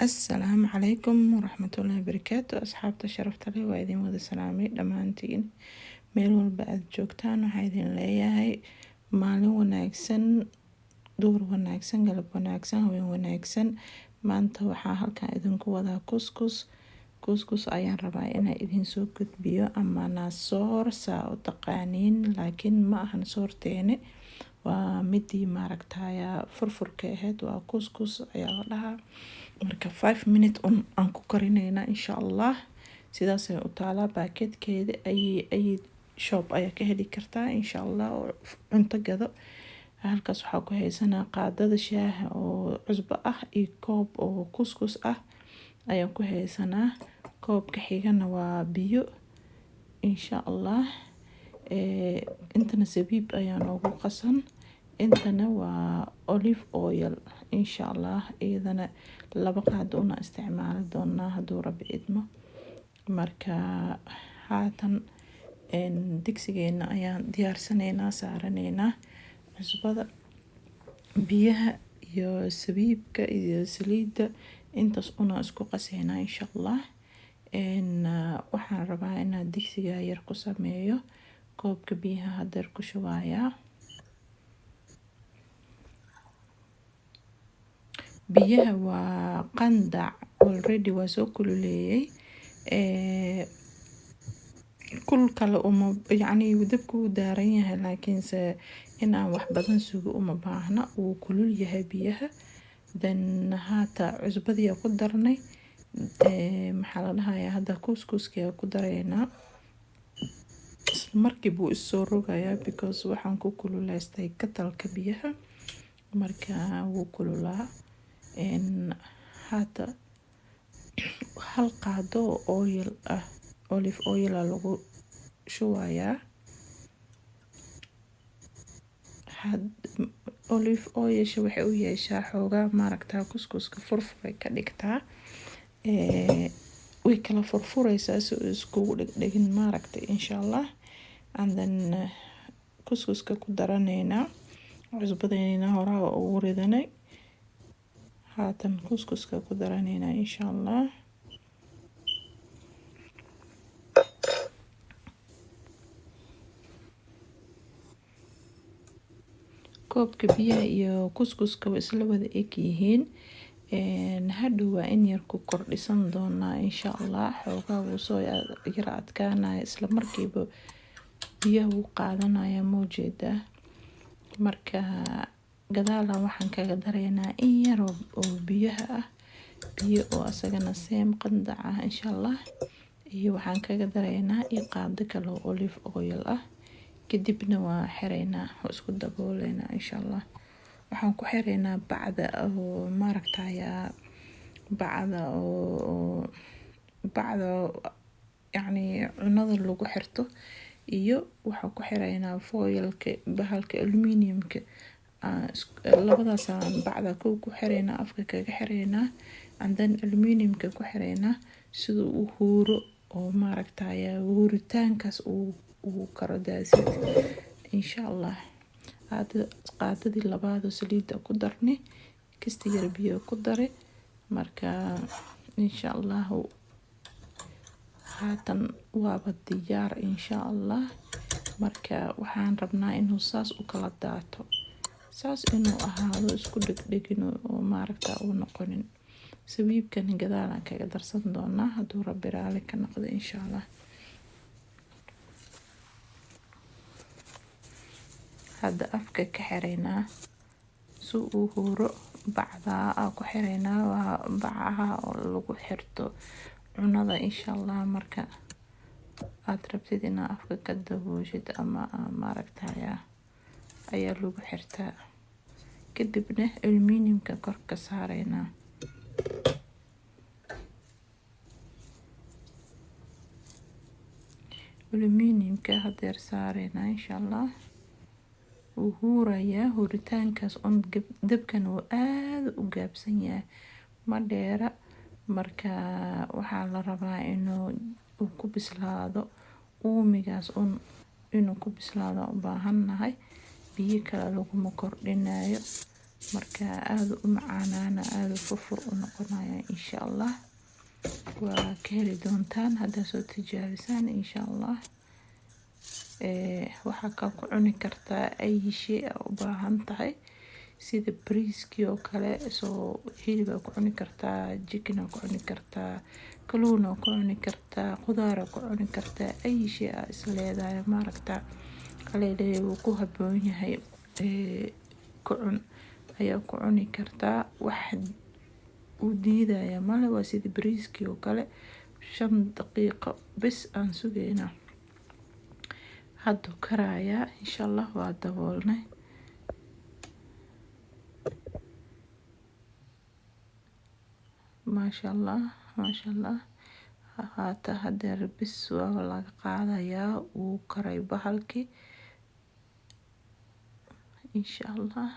Assalaamu calaykum waraxmatullaahi wabarakaatu. Asxaabta sharafta leh waa idin wada salaamay dhammaantiin meel walba aad joogtaan. Waxaa idin leeyahay maalin wanaagsan, duhur wanaagsan, galab wanaagsan, haween wanaagsan. Maanta waxaa halkan idinku wadaa kuskus ayaan rabaa inaan idin soo gudbiyo ama nasoor saa u taqaaniin, laakiin ma ahan soorteene. Waa midii maaragtaya furfurka ahayd, waa kuskus ayaa la dhahaa. Marka 5 minutes aan ku karinayna insha Allah. Sidaas ay u taalaa baaketkeeda ay shop ayaa ka heli kartaa insha Allah oo cunto gado. Halkaas waxaa ku haysanaa qaadada shaaha oo cusbo ah iyo koob oo kuskus ah ayaan ku haysanaa. Koobka xigana waa biyo insha Allah. Intana sabiib ayaa noogu qasan. Intana waa olive oil insha Allah. Iyadana laba qaado una isticmaali doonaa hadduu Rabbi idmo. Marka haatan digsigeena ayaan diyaarsanaynaa, saaranaynaa cusbada, biyaha iyo sabiibka iyo saliidda intaas una isku qasaynaa insha Allah. Waxaan rabaa inaan digsiga yar ku sameeyo koobka biyaha hadda ku shubayaa. Biyaha waa qandac already waa soo kululeeyay. Kul kale uma yacni dabku daaran yahay, laakiinse inaan wax badan sugo uma baahna, uu kulul yahay biyaha. Dan haata cusbadii ku darnay maxaa la dhahayaa hadda kuskuska ku daraynaa. Markii buu isoo rogayaa because waxaan ku kululeystay katalka biyaha. Marka wuu kululaa. Haata hal qaado oil ah, olive oil lagu shubayaa. Olive oil waxay u yeeshaa xoogaa maaragtaa kuskuska furfuray ka dhigtaa. Way kala furfuraysaa si iskugu dhigin maaragtay insha Allah. And then kuskuska ku daranaynaa cusbadayna hore ugu ridanay. Haatan kuskuska ku daranaynaa insha Allah. Koobka biyaha iyo kuskuska way isla wada eg yihiin. Hadhow waa in yar ku kordhisan doonaa insha Allah. Xoogaa wuu soo yar adkaanaya isla markiiba biyaha wuu qaadanaya mawjeeda. Marka gadaala waxaan kaga daraynaa in yar oo biyaha ah, biyo oo asagana same qandac ah insha Allah. Iyo waxaan kaga daraynaa qaado kale oo olive oil ah. Kadibna waa xiraynaa oo isku dabooleynaa insha Allah. Waxaan ku xiraynaa bacda oo maaragtaya bacda yacni cunada lagu xirto. Iyo waxaan ku xiraynaa foilka bahalka aluminiumka. Labadaas aan bacda ku xiraynaa, afka kaga xiraynaa, and then aluminiumka ku xiraynaa sidoo uu huuro oo maaragtaya huuritaankaas uu karo daasid insha Allah. Qaadadii labaad oo saliidda ku darnay, kasta yar biyo ku daray. Marka insha Allah haatan waaba diyaar insha Allah. Marka waxaan rabnaa inuu saas u kala daato, saas inuu ahaado isku dhegdhegin oo maaragta uu noqonin. Sabiibkan gadaalaan kaga darsan doonaa hadduu Rabbi raali ka noqdo insha Allah. Hadda afka ka xiraynaa si uu huuro. Bacda ku xiraynaa waa bacaha oo lagu xirto cunada insha Allah. Marka aad rabtid inaad afka ka daboojid ama maaragtaya ayaa lagu xirtaa. Kadibna aluminiumka kor ka saaraynaa. Aluminiumka hadeer saaraynaa insha Allah. Wuu huurayaa, huuritaankaas on dabkan uu aad u gaabsan yahay ma dheera. Marka waxaa la rabaa inuu ku bislaado uumigaas inuu ku bislaado u baahannahay. Biyo kale laguma kordhinayo. marka aada u macaanaana aada furfur u noqonaya insha allah. waa ka heli doontaan haddaad soo tijaabisaan insha allah. waxaa kaa ku cuni kartaa ay shay u baahan tahay sida bariiskii oo kale, soo hilib ku cuni kartaa, chicken ku cuni kartaa, kalluun ku cuni kartaa, khudaar ku cuni kartaa, ay shay is leedahay maaragta kaleeday wuu ku habboon yahay ku cun ayaa ku cuni kartaa. wax u diidaya male, waa sida bariiskii oo kale 5 daqiiqo bes aan sugayna hadduu karaya insha allah. waa daboolnay maasha allah maasha allah. haata hadeer bis waa laga qaadayaa, wuu karay bahalkii insha allah.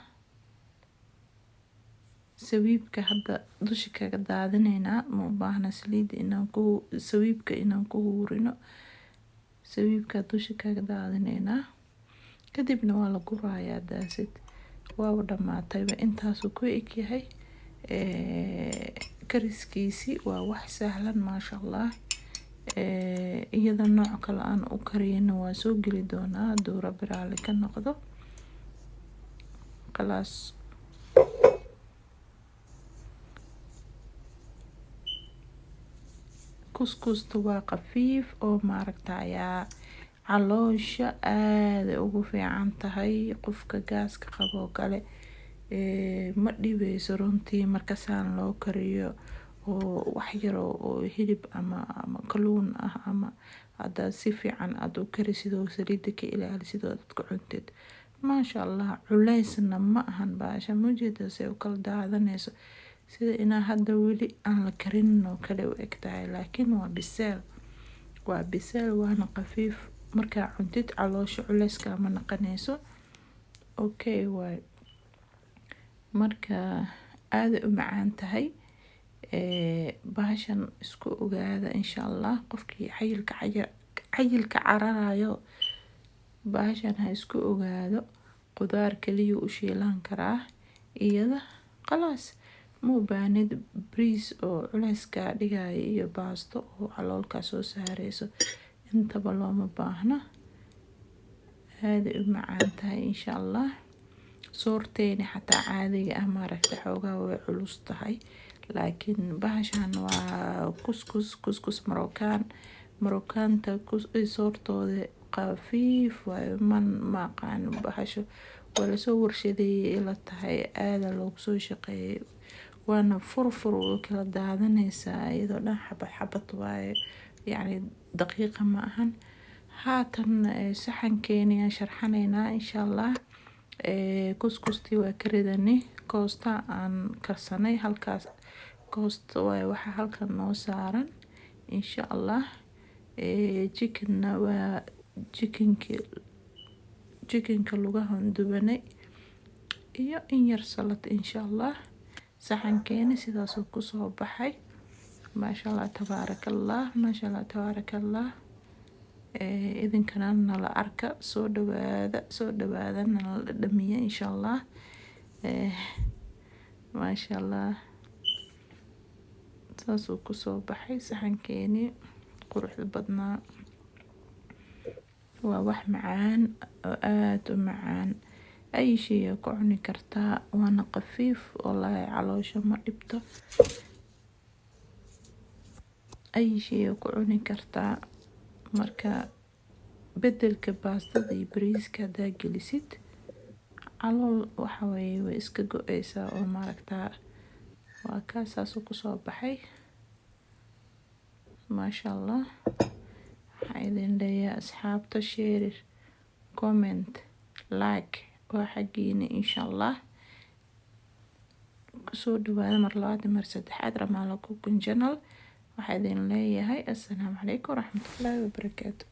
sawiibka hadda dusha kaga daadinaynaa, ma u baahna saliida sawiibka inaan ku huurino. sawiibka dusha kaga daadinaynaa kadibna waa la gurayaa. daasid waa dhamaatayba, intaasuu ku eg yahay. kariskiisi waa wax sahlan maasha allah. iyada nooc kale aan u kariyana waa soo geli doonaa hadduu rabbi raali ka noqdo. khalaas kuskusta waa khafiif oo maaragtayaa caloosha aada ugu fiican tahay. qofka gaaska qabo kale ma dhibeyso runtii markasaan loo kariyo oo wax yar oo hilib ama kalluun ah, ama haddaad si fiican aad u karisid oo saliida ka ilaalisid oo aad ku cuntid maasha allah. culeysna ma ahan baasha, mujeeda say u kala daadanayso sida inaa hadda weli aan la karin oo kale u eg tahay, laakiin waa biseel waana khafiif. markaa cuntid caloosha culeyska ma naqanayso. okay waay, marka aada u macaan tahay. bahashan isku ogaada insha allah. qofkii cayilka cararayo bahashan ha isku ogaado. khudaar kaliya u shiilan karaa iyada. khalaas ma u baahnid bariis oo culeyska dhigaya iyo baasto oo caloolka soo saareyso, intaba looma baahna. aada u macaan tahay insha allah. soorteeni xataa caadiga ah maaragta xoogaa way culus tahay, laakiin bahashan waa kuskus marookaanta soortooda khafiif waayo. ma aqaan bahasho waa lasoo warshadeeyay ila tahay, aada loogu soo shaqeeyay, waana furfur oo kala daadanaysaa iyadoo dhan xabad waaye, yacni daqiiqa ma ahan. haatan saxankeeni aan sharxanaynaa insha allah. kuskustii waa ka ridanay, koosta aan karsanay, halkaas koosta waaye waxa halkan noo saaran insha allah. chickenna waa chickenka lugahan dubanay iyo in yar salad insha allah. saxankeeni sidaasuu kusoo baxay maasha allah tabaarakallah, maasha allah tabaarakallah. idinkana nala arka, soo dhawaada nala dhamiya insha allah. maasha allah saasuu kusoo baxay saxankeeni quruxda badnaa. waa wax macaan oo aada u macaan, ay shay ku cuni kartaa, waana khafiif wallaahi caloosha ma dhibto. ay shay ku cuni kartaa. marka bedelka baastada iyo bariiska hadaa gelisid calool waxa weeye way iska go-eysaa oo maaragtaa. waa kaasaasuu kusoo baxay maasha allah. waxaa idin leeyahay asxaabta share, comment, like waa xaggiina insha allah. kusoo dhawaada mar labaad mar saddexaad Ramaala Cooking Channel. waxaa idin leeyahay assalaamu calaykum waraxmatullaahi wabarakaatu.